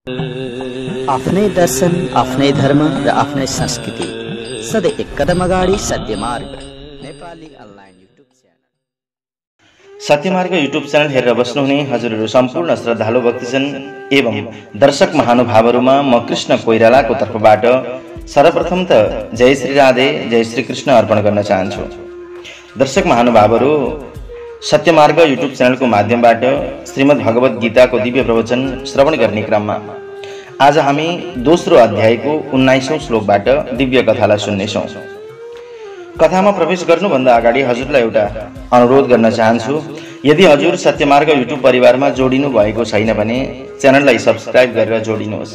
आफ्नै दर्शन, आफ्नै धर्म र आफ्नै संस्कृति सधैँ एक कदम अगाडि Satyamarg Nepali online YouTube channel. Satyamarg YouTube channel हेरेर बस्नुहुने हजुरहरू सम्पूर्ण श्रद्धालु भक्तजन एवं दर्शक महानुभावहरूमा म कृष्ण कोइरालाको तर्फबाट सर्वप्रथम त जय श्री राधे, जय श्री कृष्ण अर्पण गर्न चाहन्छु। दर्शक महानुभावहरू, सत्यमार्ग युट्युब च्यानलको माध्यमबाट श्रीमद् भगवत गीताको दिव्य प्रवचन श्रवण गर्ने क्रममा आज हामी दोस्रो अध्यायको 19औं श्लोकबाट दिव्य कथालाई सुन्नेछौँ। कथामा प्रवेश गर्नुभन्दा अगाडि हजुरलाई एउटा अनुरोध गर्न चाहन्छु। यदि हजुर सत्यमार्ग युट्युब परिवारमा जोडिनु भएको छैन भने च्यानललाई सब्स्क्राइब गरेर जोडिनुहोस्,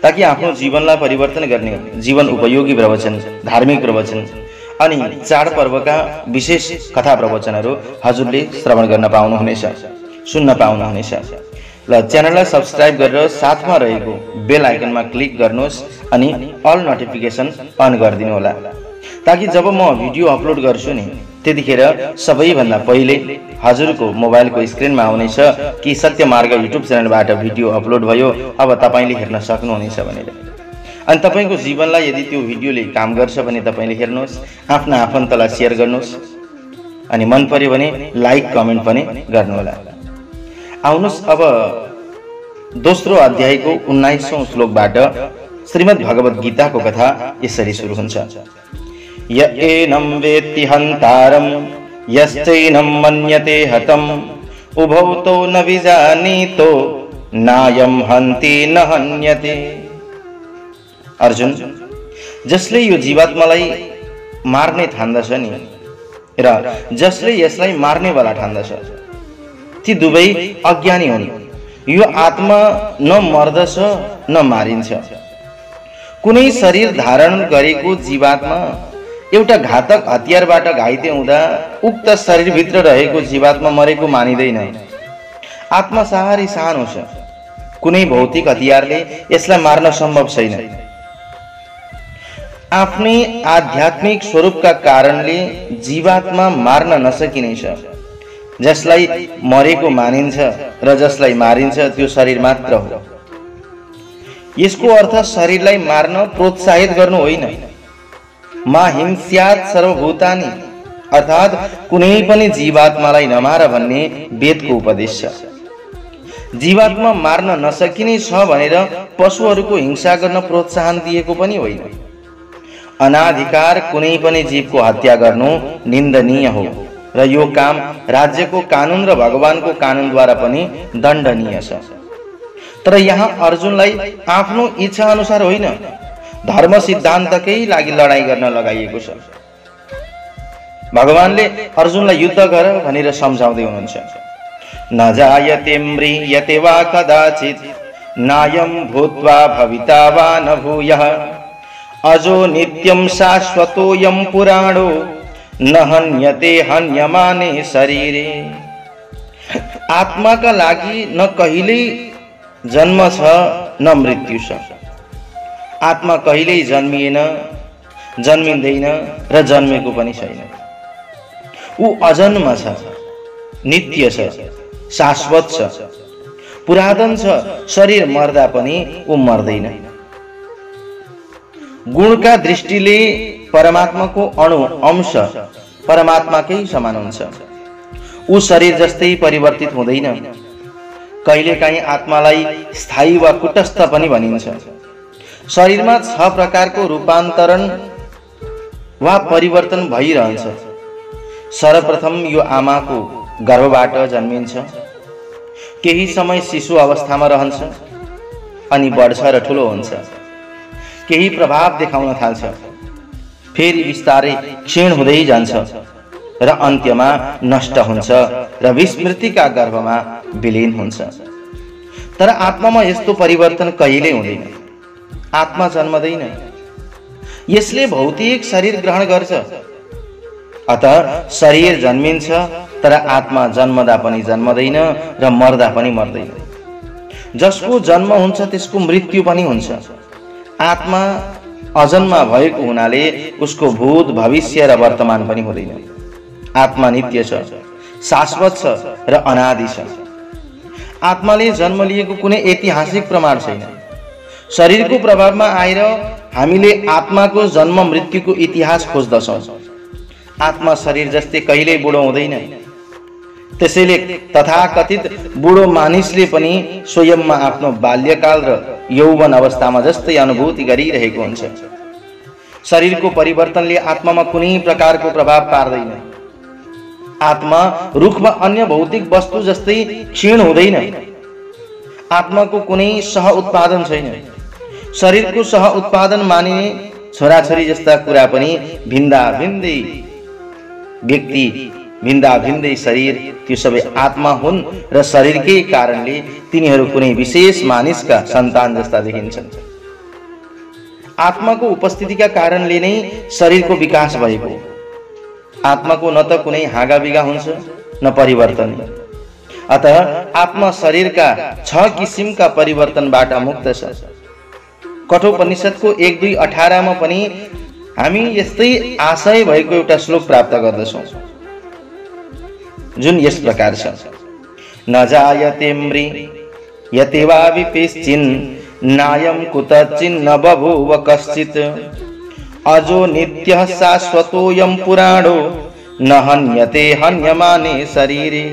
ताकि आफ्नो जीवनलाई परिवर्तन गर्ने जीवन उपयोगी प्रवचन, धार्मिक प्रवचन अनि चाडपर्वका विशेष कथा प्रवचनहरू हजुरले श्रवण गर्न पाउनुहुनेछ, सुन्न पाउनुहुनेछ। ल च्यानललाई सब्स्क्राइब गरेर साथमा रहेको बेल आइकनमा क्लिक गर्नुहोस् अनि अल नोटिफिकेसन अन गरिदिनु होला, ताकि जब म भिडियो अपलोड गर्छु नि त्यतिखेर सबैभन्दा पहिले हजुरको मोबाइलको स्क्रिनमा आउनेछ कि सत्यमार्ग युट्युब च्यानलबाट भिडियो अपलोड भयो, अब तपाईले हेर्न सक्नुहुनेछ भनेर। अनि तपाईको जीवनलाई यदि त्यो भिडियोले काम गर्छ भने तपाईले हेर्नुहोस्, आफ्ना आफन्तलाई सेयर गर्नुहोस् अनि मन पर्यो भने लाइक कमेन्ट पनि गर्नुहोला। आउनुहोस् अब दोस्रो अध्यायको 19औं श्लोकबाट श्रीमद् भगवत गीताको कथा यसरी सुरु हुन्छ। य एनं वेत्ति हन्तारं यश्चैनं मन्यते हतम् उभौ तौ न विजानीतो नायं हन्ति न हन्यते। अर्जुन, जसले यो जीवात्मालाई मार्ने ठान्दछ नि र जसले यसलाई मार्नेवाला ठान्दछ ती दुवै अज्ञानी हुन्। यो आत्मा न मर्दछ न मारिन्छ। कुनै शरीर धारण गरेको जीवात्मा एउटा घातक हतियारबाट घाइते हुँदा उक्त शरीरभित्र रहेको जीवात्मा मरेको मानिँदैन। आत्मा साह्रै सानो छ, कुनै भौतिक हतियारले यसलाई मार्न सम्भव छैन। आफ्नै आध्यात्मिक स्वरूपका कारणले जीवात्मा मार्न नसकिने छ। जसलाई मरेको मानिन्छ र जसलाई मारिन्छ त्यो शरीर मात्र हो। यसको अर्थ शरीरलाई मार्न प्रोत्साहित गर्नु होइन। मा हिंस्यात् सर्वभूतानि अर्थात् कुनै पनि जीवात्मालाई नमार भन्ने वेदको उपदेश छ। जीवात्मा मार्न नसकिने छ भनेर पशुहरूको हिंसा गर्न प्रोत्साहन दिएको पनि होइन। अनाधिकार कुनै पनि जीवको हत्या गर्नु निन्दनीय हो र यो काम राज्यको कानुन र भगवानको कानुनद्वारा पनि दण्डनीय छ। तर यहाँ अर्जुनलाई आफ्नो इच्छा अनुसार होइन, धर्म सिद्धान्तकै लागि लडाई गर्न लगाइएको छ। भगवानले अर्जुनलाई युद्ध गर भनेर सम्झाउँदै हुनुहुन्छ। न जायते म्रियते वा कदाचित् नायं भूत्वा भविता वा न भूयः अजो नित्यं शाश्वतोऽयं पुराणो न हन्यते हन्यमाने शरीरे। आत्माका लागि न कहिल्यै जन्म छ न मृत्यु छ। आत्मा कहिल्यै जन्मिएन, जन्मिँदैन र जन्मेको पनि छैन। ऊ अजन्म छ, नित्य छ, शाश्वत छ, पुरातन छ। शरीर मर्दा पनि ऊ मर्दैन। गुणका दृष्टिले परमात्माको अणु अंश परमात्माकै समान हुन्छ। ऊ शरीर जस्तै परिवर्तित हुँदैन। कहिलेकाहीँ आत्मालाई स्थायी वा कुटस्थ पनि भनिन्छ। शरीरमा 6 प्रकारको रूपान्तरण वा परिवर्तन भइरहन्छ। सर्वप्रथम यो आमाको गर्भबाट जन्मिन्छ, केही समय शिशु अवस्थामा रहन्छ अनि बढ्छ र ठुलो हुन्छ, केही प्रभाव देखाउन थाल्छ, फेरि बिस्तारै क्षीण हुँदै जान्छ र अन्त्यमा नष्ट हुन्छ र विस्मृतिका गर्भमा विलीन हुन्छ। तर आत्मामा यस्तो परिवर्तन कहिल्यै हुँदैन। आत्मा जन्मदैन, यसले भौतिक शरीर ग्रहण गर्छ। अतः शरीर जन्मिन्छ तर आत्मा जन्मदा पनि जन्मदैन र मर्दा पनि मर्दैन। जसको जन्म हुन्छ त्यसको मृत्यु पनि हुन्छ। आत्मा अजन्मा भएको हुनाले उसको भूत, भविष्य र वर्तमान पनि हुँदैन। आत्मा नित्य छ, शाश्वत छ र अनादि छ। आत्माले जन्म लिएको कुनै ऐतिहासिक प्रमाण छैन। शरीरको प्रभावमा आएर हामीले आत्माको जन्म मृत्युको इतिहास खोज्दछौँ। आत्मा शरीर जस्तै कहिल्यै बुढो हुँदैन। त्यसैले तथाकथित बुढो मानिसले पनि स्वयंमा आफ्नो बाल्यकाल र यौवन अवस्थामा जस्तै अनुभूति गरिरहेको हुन्छ। शरीरको परिवर्तनले आत्मामा कुनै प्रकारको प्रभाव पार्दैन। आत्मा रुख वा अन्य भौतिक वस्तु जस्तै क्षीण हुँदैन। आत्माको कुनै सह उत्पादन छैन। शरीरको सह उत्पादन मानिने छोराछोरी जस्ता कुरा पनि भिन्दा भिन्दै व्यक्ति, भिन्दा भिन्दै शरीर, त्यो सबै आत्मा हुन् र शरीरकै कारणले तिनीहरू कुनै विशेष मानिसका सन्तान जस्ता देखिन्छन्। आत्माको उपस्थितिका कारणले नै शरीरको विकास भएको। आत्माको न त कुनै हाँगाबिगा हुन्छ न परिवर्तन। अतः आत्मा शरीरका 6 किसिमका परिवर्तनबाट मुक्त छ। कठोपनिषदको 1:2:18 मा पनि हामी यस्तै आशय भएको एउटा श्लोक प्राप्त गर्दछौँ, जुन यस प्रकार छ। न जायते म्रियते वा विपिश्चिन् नायं कुतचिन्न बभूव कश्चित् अजो नित्यः शाश्वतोऽयं पुराणो न हन्यते हन्यमाने शरीरे।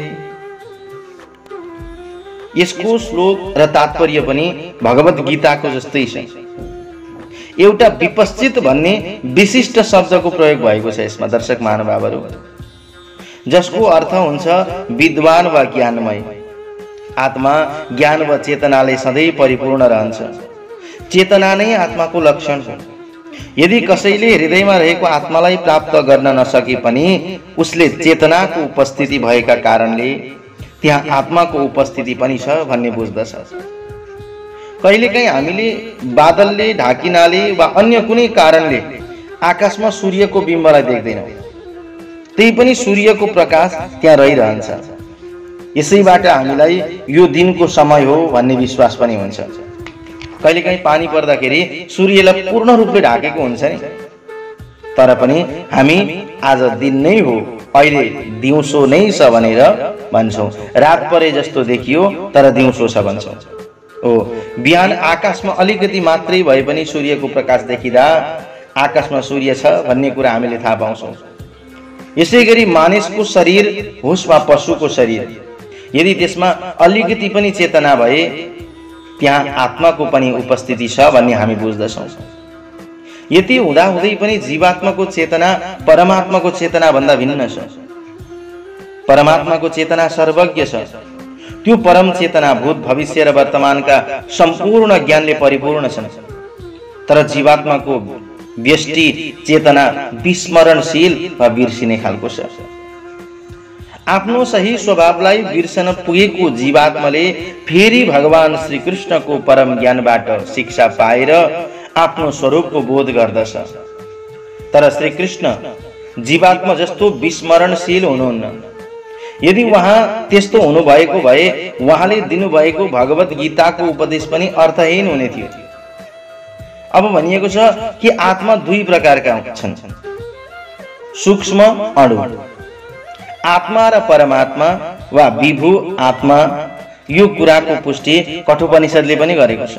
यसको श्लोक र तात्पर्य पनि भगवत गीताको जस्तै छ। एउटा विपश्चित भन्ने विशिष्ट शब्दको प्रयोग भएको छ यसमा दर्शक महानुभावहरू, जसको अर्थ हुन्छ विद्वान वा ज्ञानमय। आत्मा ज्ञान वा चेतनाले सधैँ परिपूर्ण रहन्छ। चेतना नै आत्माको लक्षण हो। यदि कसैले हृदयमा रहेको आत्मालाई प्राप्त गर्न नसके पनि उसले चेतनाको उपस्थिति भएका कारणले त्यहाँ आत्माको उपस्थिति पनि छ भन्ने बुझ्दछ। कहिलेकाहीँ हामीले बादलले ढाकिनाले वा अन्य कुनै कारणले आकाशमा सूर्यको बिम्बलाई देख्दैनौँ, त्यही पनि सूर्यको प्रकाश त्यहाँ रहिरहन्छ। यसैबाट हामीलाई यो दिनको समय हो भन्ने विश्वास पनि हुन्छ। कहिलेकाहीँ पानी पर्दाखेरि सूर्यलाई पूर्ण रूपले ढाकेको हुन्छ नि, तर पनि हामी आज दिन नै हो, अहिले दिउँसो नै छ भनेर भन्छौँ। रात परे जस्तो देखियो तर दिउँसो छ भन्छौँ। बिहान आकाशमा अलिकति मात्रै भए पनि सूर्यको प्रकाश देखिँदा आकाशमा सूर्य छ भन्ने कुरा हामीले थाहा पाउँछौँ। यसै गरी मानिसको शरीर होस् वा पशुको शरीर, यदि त्यसमा अलिकति पनि चेतना भए त्यहाँ आत्माको पनि उपस्थिति छ भन्ने हामी बुझ्दछौँ। यति हुँदाहुँदै पनि जीवात्माको चेतना परमात्माको चेतना भन्दा भिन्न छ। परमात्माको चेतना सर्वज्ञ छ। त्यो परम चेतना भूत भविष्य र वर्तमानका सम्पूर्ण ज्ञानले परिपूर्ण छन्। तर जीवात्माको व्यष्टि चेतना विस्मरणशील वा बिर्सिने खालको छ। आफ्नो सही स्वभावलाई बिर्सन पुगेको जीवात्माले फेरि भगवान श्री कृष्णको परम ज्ञानबाट शिक्षा पाएर आफ्नो स्वरूपको बोध गर्दछ। तर श्री कृष्ण जीवात्मा जस्तो विस्मरणशील हुनुहुन्न। यदि उहाँ त्यस्तो हुनुभएको भए उहाँले दिनुभएको भगवत गीताको उपदेश पनि अर्थहीन हुने थियो। अब भनिएको छ कि आत्मा 2 प्रकारका छन्, सूक्ष्म अणु। आत्मा र परमात्मा वा विभु आत्मा, यो कुराको पुष्टि कठोपनिषदले पनि गरेको छ।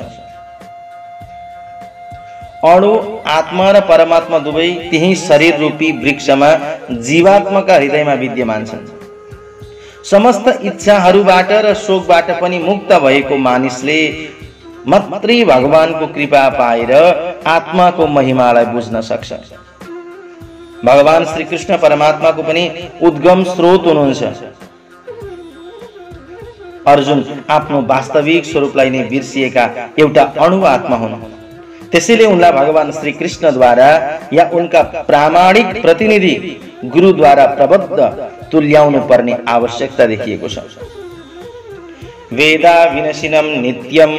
अणु आत्मा र परमात्मा दुवै त्यही शरीर रूपी वृक्षमा जीवात्माका हृदयमा विद्यमान छन्। समस्त इच्छाहरूबाट र शोकबाट पनि मुक्त भएको मानिसले मात्रै भगवानको कृपा पाएर आत्माको महिमालाई बुझ्न सक्छ। भगवान श्री कृष्ण परमात्माको पनि उद्गम स्रोत हुनुहुन्छ। अर्जुन आफ्नो वास्तविक स्वरूपलाई नै बिर्सिएका एउटा अणु आत्मा हुन्। त्यसैले उनलाई भगवान श्री कृष्णद्वारा या उनका प्रामाणिक प्रतिनिधि गुरुद्वारा प्रबद्ध तुल्याउनु पर्ने आवश्यकता देखिएको छ। वेदा विनशिनं नित्यं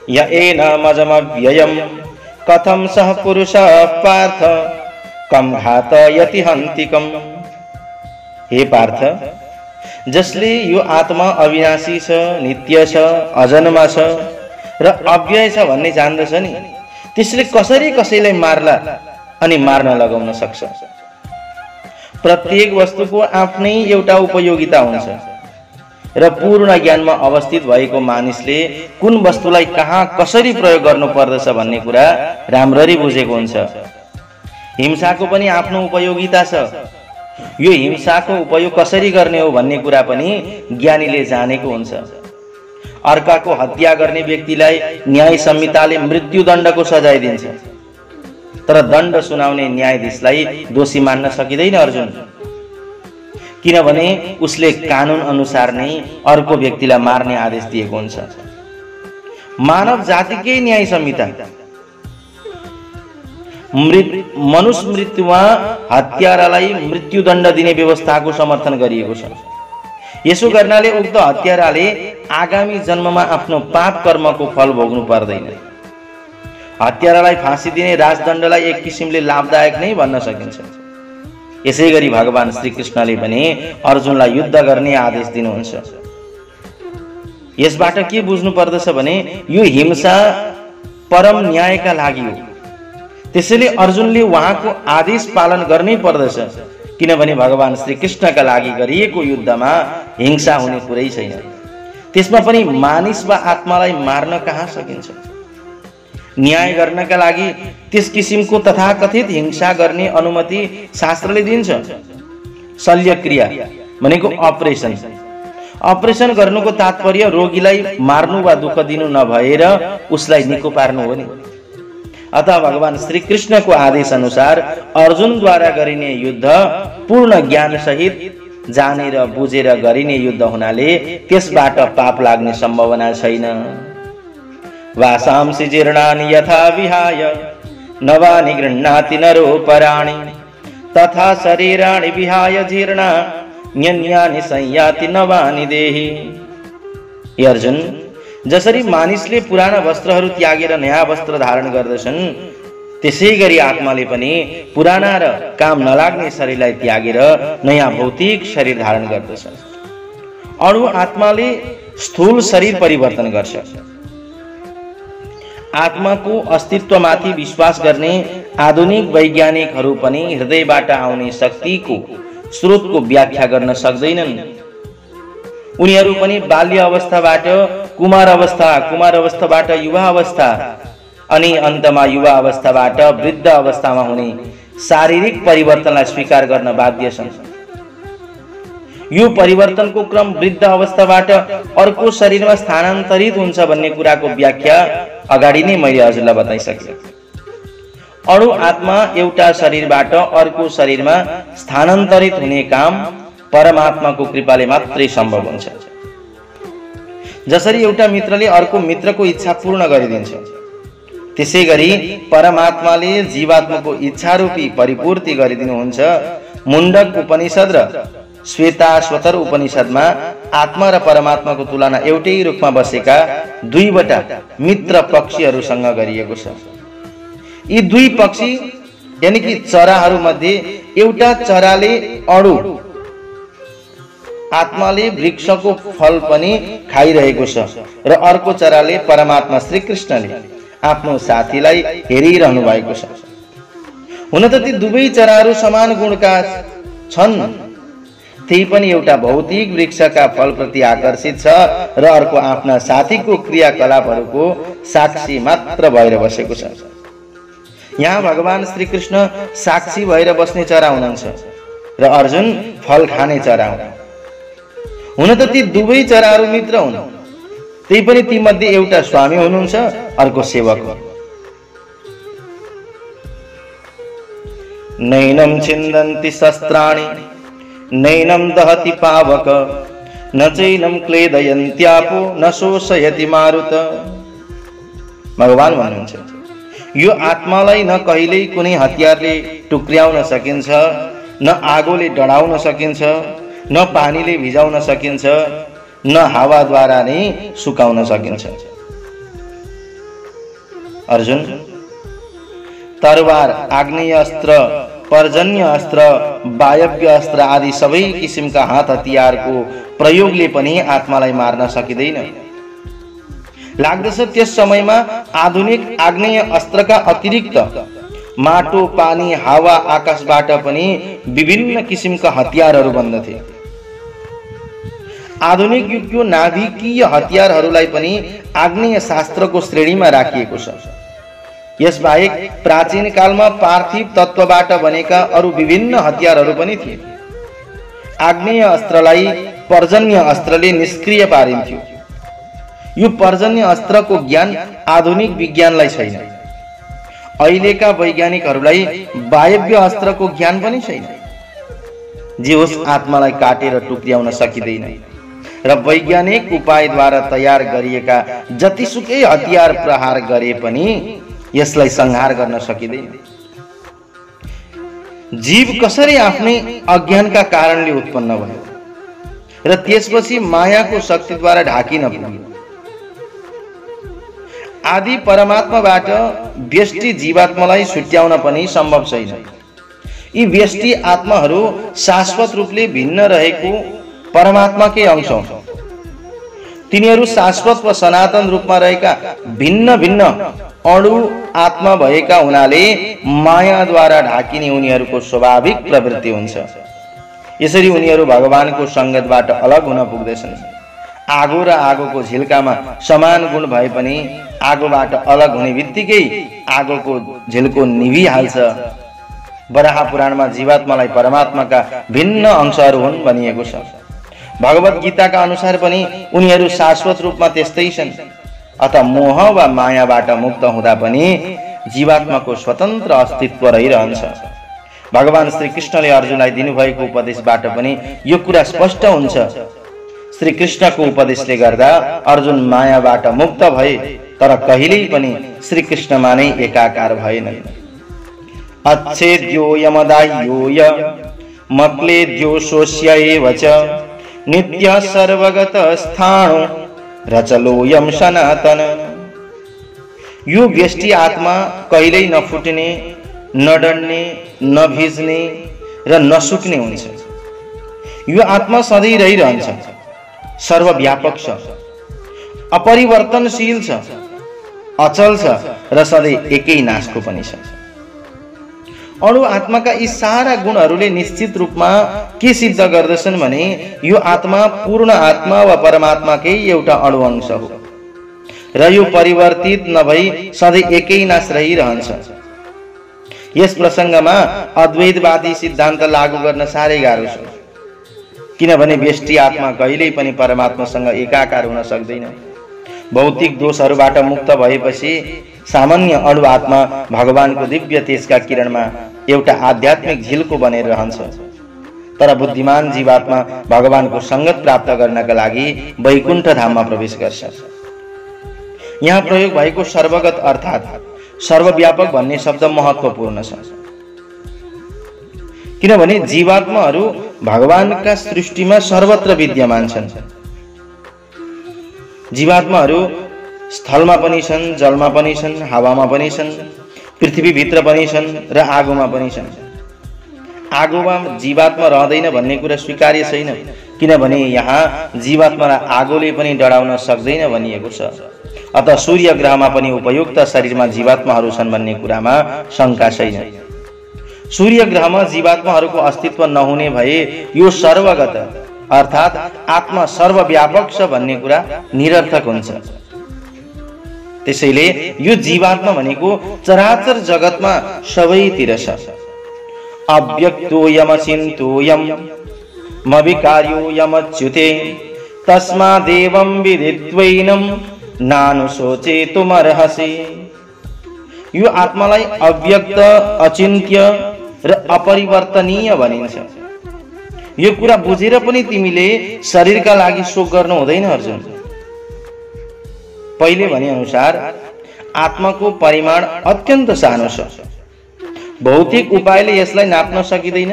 य एनमजमव्ययं कथं सह पुरुषः पार्थ कम घातयति हन्तिकम्। हे पार्थ, जसले यो आत्मा अविनाशी छ, नित्य छ, अजन्मा छ र अव्यय छ भन्ने जान्दछ नि, त्यसले कसरी कसैलाई मार्ला अनि मार्न लगाउन सक्छ। प्रत्येक वस्तुको आफ्नै एउटा उपयोगिता हुन्छ। र पूर्ण ज्ञानमा अवस्थित भएको मानिसले कुन वस्तुलाई कहाँ कसरी प्रयोग गर्नुपर्दछ भन्ने कुरा राम्ररी बुझेको हुन्छ। हिंसाको पनि आफ्नो उपयोगिता छ। यो हिंसाको उपयोग कसरी गर्ने हो भन्ने कुरा पनि ज्ञानीले जानेको हुन्छ। अर्काको हत्या गर्ने व्यक्तिलाई न्याय संहिताले मृत्युदण्डको सजाय दिन्छ, तर दण्ड सुनाउने न्यायाधीशलाई दोषी मान्न सकिँदैन अर्जुन, किनभने उसले कानुन अनुसार नै अर्को व्यक्तिलाई मार्ने आदेश दिएको हुन्छ। मानव जातिकै न्याय संहिता मनुष्य मृत्युमा हत्यारालाई मृत्युदण्ड दिने व्यवस्थाको समर्थन गरिएको छ। यसो गर्नाले उक्त हत्याराले आगामी जन्ममा आफ्नो पाप कर्मको फल भोग्नु पर्दैन। हत्यारालाई फाँसी दिने राजदण्डलाई एक किसिमले लाभदायक नै भन्न सकिन्छ। यसै गरी भगवान श्रीकृष्णले पनि अर्जुनलाई युद्ध गर्ने आदेश दिनुहुन्छ। यसबाट के बुझ्नु पर्दछ भने यो हिंसा परम न्यायका लागि हो। त्यसैले अर्जुनले उहाँको आदेश पालन गर्नै पर्दछ, किनभने भगवान श्रीकृष्णका लागि गरिएको युद्धमा हिंसा हुने कुरै छैन। त्यसमा पनि मानिस वा आत्मालाई मार्न कहाँ सकिन्छ। न्याय गर्नका लागि त्यस किसिमको तथाकथित हिंसा गर्ने अनुमति शास्त्रले दिन्छ। शल्यक्रिया भनेको अपरेसन गर्नुको तात्पर्य रोगीलाई मार्नु वा दुःख दिनु नभएर उसलाई निको पार्नु हो नि। अतः भगवान श्रीकृष्णको आदेश अनुसार अर्जुनद्वारा गरिने युद्ध पूर्ण ज्ञान सहित जानेर बुझेर गरिने युद्ध हुनाले त्यसबाट पाप लाग्ने सम्भावना छैन। वासांसि जीर्णानि यथा विहाय नवानि गृह्णाति नरो पराणि तथा शरीराणि विहाय जीर्णा न्यन्यानि संयाति नवानि देहि। हे अर्जुन, जसरी मानिसले पुराना वस्त्रहरू त्यागेर नयाँ वस्त्र धारण गर्दछन्, त्यसै गरी आत्माले पनि पुराना र काम नलाग्ने शरीरलाई त्यागेर नयाँ भौतिक शरीर धारण गर्दछ। अणु आत्माले स्थूल शरीर परिवर्तन गर्छ। आत्माको अस्तित्वमाथि विश्वास गर्ने आधुनिक वैज्ञानिकहरू पनि हृदयबाट आउने शक्तिको स्रोतको व्याख्या गर्न सक्दैनन्। उनीहरू पनि बाल्य अवस्थाबाट कुमार अवस्थाबाट युवा अवस्था अनि अन्तमा युवा अवस्थाबाट वृद्ध अवस्थामा हुने शारीरिक परिवर्तनलाई स्वीकार गर्न बाध्य छन्। यो परिवर्तनको क्रम वृद्ध अवस्थाबाट अर्को शरीरमा स्थानान्तरित हुन्छ भन्ने कुराको व्याख्या अगाडि नै मैले हजुरलाई बताइसकेँ। अणु आत्मा एउटा शरीरबाट अर्को शरीरमा स्थानान्तरित हुने काम परमात्माको कृपाले मात्रै सम्भव हुन्छ। जसरी एउटा मित्रले अर्को मित्रको इच्छा पूर्ण गरिदिन्छ, त्यसै गरी परमात्माले जीवात्माको इच्छारूपी परिपूर्ति गरिदिनुहुन्छ। मुण्डक उपनिषद र श्वेताश्वतर उपनिषदमा आत्मा र परमात्माको तुलना एउटै रूपमा बसेका दुईवटा मित्र पक्षीहरूसँग गरिएको छ। यी दुई पक्षी यानी कि चराहरू मध्ये एउटा चराले अणु आत्माले वृक्षको फल पनि खाइरहेको छ र अर्को चराले परमात्मा श्रीकृष्णले आफ्नो साथीलाई हेरिरहनु भएको छ। हुन त ती दुवै चराहरू समान गुणका छन्, त्यही पनि एउटा भौतिक वृक्षका फलप्रति आकर्षित छ र अर्को आफ्ना साथीको क्रियाकलापहरूको साक्षी मात्र भएर बसेको छ। यहाँ भगवान श्रीकृष्ण साक्षी भएर बस्ने चरा हुनुहुन्छ र अर्जुन फल खाने चरा हुन्। हुन त ती दुवै चराहरू मित्र हुन्, त्यही पनि ती मध्ये एउटा स्वामी हुनुहुन्छ, अर्को सेवक हो। नैनं छिन्दन्ति शस्त्राणि नैनं दहति पावक न चैनं क्लेदयन्त्यापो न शोषयति मारुत। भगवान भन्नुहुन्छ, यो आत्मालाई न कहिल्यै कुनै हतियारले टुक्र्याउन सकिन्छ, न आगोले डढाउन सकिन्छ, न पानीले भिजाउन सकिन्छ, न हावाद्वारा नै सुकाउन सकिन्छ। अर्जुन, तरवार, आग्नेय अस्त्र, पर्जन्य अस्त्र, वायव्य अस्त्र आदि सबै किसिमका हात हतियारको प्रयोगले पनि आत्मालाई मार्न सकिँदैन। लाग्दछ त्यस समयमा आधुनिक आग्नेय अस्त्रका अतिरिक्त माटो, पानी, हावा, आकाशबाट पनि विभिन्न किसिमका हतियारहरू बन्दथे। आधुनिक युगको नाभिकीय हतियारहरूलाई पनि आग्नेय शास्त्रको श्रेणीमा राखिएको छ। यसबाहेक प्राचीन कालमा पार्थिव तत्त्वबाट बनेका अरू विभिन्न हतियारहरू पनि थिए। आग्नेय अस्त्रलाई पर्जन्य अस्त्रले निष्क्रिय पारिन्थ्यो। यो पर्जन्य अस्त्रको ज्ञान आधुनिक विज्ञानलाई छैन। अहिलेका वैज्ञानिकहरूलाई वायव्य अस्त्रको ज्ञान पनि छैन। जे होस्, आत्मालाई काटेर टुक्र्याउन सकिँदैन र वैज्ञानिक उपायद्वारा तयार गरिएका जतिसुकै हतियार प्रहार गरे पनि यसलाई संहार गर्न सकिँदैन। जीव कसरी आफ्नै अज्ञानका कारणले उत्पन्न भयो र त्यसपछि मायाको शक्तिद्वारा ढाकिन पुग्यो। आदि परमात्माबाट व्यष्टि जीवात्मालाई छुट्याउन पनि सम्भव छैन। यी व्यष्टि आत्माहरू शाश्वत रूपले भिन्न रहेको परमात्माकै अंश हुन्। तिनीहरू शाश्वत व सनातन रूपमा रहेका भिन्न भिन्न अणु आत्मा भएका हुनाले मायाद्वारा ढाकिने उनीहरूको स्वाभाविक प्रवृत्ति हुन्छ। यसरी उनीहरू भगवानको संगतबाट अलग हुन पुग्दछन्। आगो र आगोको झिल्कामा समान गुण भए पनि आगोबाट अलग हुने बित्तिकै आगोको झिल्को निभिहाल्छ। वराह पुराणमा जीवात्मालाई परमात्माका भिन्न अंशहरू हुन् भनिएको छ। भगवत गीताका अनुसार पनि उनीहरू शाश्वत रूपमा त्यस्तै छन्। अत मोह वा मायाबाट मुक्त हुँदा पनि जीवात्माको स्वतन्त्र अस्तित्व रहिरहन्छ। भगवान श्री कृष्णले अर्जुनलाई दिनुभएको उपदेशबाट पनि यो कुरा स्पष्ट हुन्छ। श्री कृष्णको उपदेशले गर्दा अर्जुन मायाबाट मुक्त भए, तर कहिल्यै पनि श्री कृष्णमा नै एकाकार भएनन्। अच्छेद्योयमदाह्योय मक्लेद्योषोऽस्य एव च नित्यः सर्वगतः स्थाणु रचलोयम सनातन। यो व्यष्टि आत्मा कहिल्यै नफुट्ने, नडढ्ने, नभिज्ने र नसुक्ने हुन्छ। यो आत्मा सधैँ रहिरहन्छ, सर्वव्यापक छ, अपरिवर्तनशील छ, अचल छ र सधैँ एकै नाशको पनि छ। अणु आत्माका यी सारा गुणहरूले निश्चित रूपमा के सिद्ध गर्दछन् भने यो आत्मा पूर्ण आत्मा वा परमात्माकै एउटा अणु अंश हो र यो परिवर्तित नभई सधैँ एकै नाश रहिरहन्छ। यस प्रसङ्गमा अद्वैतवादी सिद्धान्त लागू गर्न साह्रै गाह्रो छ, किनभने व्यष्टि आत्मा कहिल्यै पनि परमात्मासँग एकाकार हुन सक्दैन। भौतिक दोषहरूबाट मुक्त भएपछि सामान्य अणु आत्मा भगवानको दिव्य तेजका किरणमा एउटा आध्यात्मिक झिल्को बनेर रहन्छ। तर बुद्धिमान जीवात्मा भगवानको संगत प्राप्त गर्नका लागि वैकुण्ठ धाममा प्रवेश गर्छ। यहाँ प्रयोग भएको सर्वगत अर्थात् सर्वव्यापक भन्ने शब्द महत्त्वपूर्ण छ, किनभने जीवात्माहरू भगवानका सृष्टिमा सर्वत्र विद्यमान छन्। जीवात्माहरू स्थलमा पनि छन्, जलमा पनि छन्, हावामा पनि छन्, पृथ्वीभित्र पनि छन् र आगोमा पनि छन्। आगोमा जीवात्मा रहँदैन भन्ने कुरा स्वीकार्य छैन, किनभने यहाँ जीवात्मालाई आगोले पनि डढाउन सक्दैन भनिएको छ। अतः सूर्य ग्रहमा पनि उपयुक्त शरीरमा जीवात्माहरू छन् भन्ने कुरामा शङ्का छैन। सूर्य ग्रहमा जीवात्माहरूको अस्तित्व नहुने भए यो सर्वगत अर्थात् आत्मा सर्वव्यापक छ भन्ने कुरा निरर्थक हुन्छ। त्यसैले यो जीवात्मा भनेको चराचर जगतमा सबैतिर छ। अव्यक्तोयमचिन्तोयम मविकार्योयमच्युते तस्मादेवं विदित्वैनं नानुशोचेतुमर्हसि। यो आत्मालाई अव्यक्त, अचिन्त्य र अपरिवर्तनीय भनिन्छ। यो कुरा बुझेर पनि तिमीले शरीरका लागि शोक गर्नु हुँदैन अर्जुन। पहिले भने अनुसार आत्माको परिमाण अत्यन्त सानो छ। भौतिक उपायले यसलाई नाप्न सकिँदैन।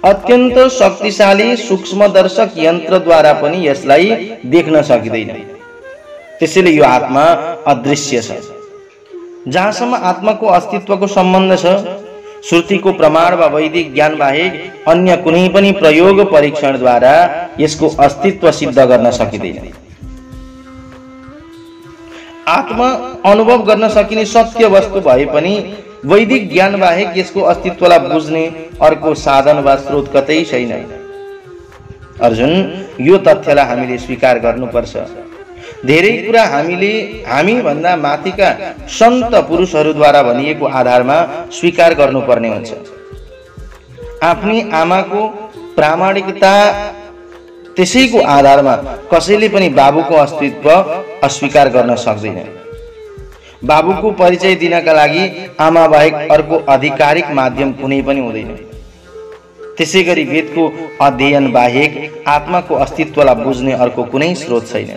अत्यन्त शक्तिशाली सूक्ष्मदर्शक यन्त्रद्वारा पनि यसलाई देख्न सकिँदैन। त्यसैले यो आत्मा अदृश्य छ। जहाँसम्म आत्माको अस्तित्वको सम्बन्ध छ, श्रुतिको प्रमाण वा वैदिक ज्ञान बाहेक अन्य कुनै पनि प्रयोग परीक्षणद्वारा यसको अस्तित्व सिद्ध गर्न सकिँदैन। आत्मा अनुभव गर्न सकिने सत्य वस्तु भए पनि वैदिक ज्ञान बाहेक यसको अस्तित्वलाई बुझ्ने अर्को साधन वा स्रोत कतै छैन। अर्जुन, यो तथ्यलाई हामीले स्वीकार गर्नुपर्छ। धेरै कुरा हामी भन्दा माथिका सन्त पुरुषहरूद्वारा भनिएको आधारमा स्वीकार गर्नुपर्ने हुन्छ। आफ्नी आमाको प्रामाणिकता त्यसैको आधारमा कसैले पनि बाबुको अस्तित्व अस्वीकार गर्न सक्दैन। बाबुको परिचय दिनका लागि आमा बाहेक अर्को आधिकारिक माध्यम कुनै पनि हुँदैन। त्यसैगरी वेदको अध्ययन बाहेक आत्माको अस्तित्वलाई बुझ्ने अर्को कुनै स्रोत छैन।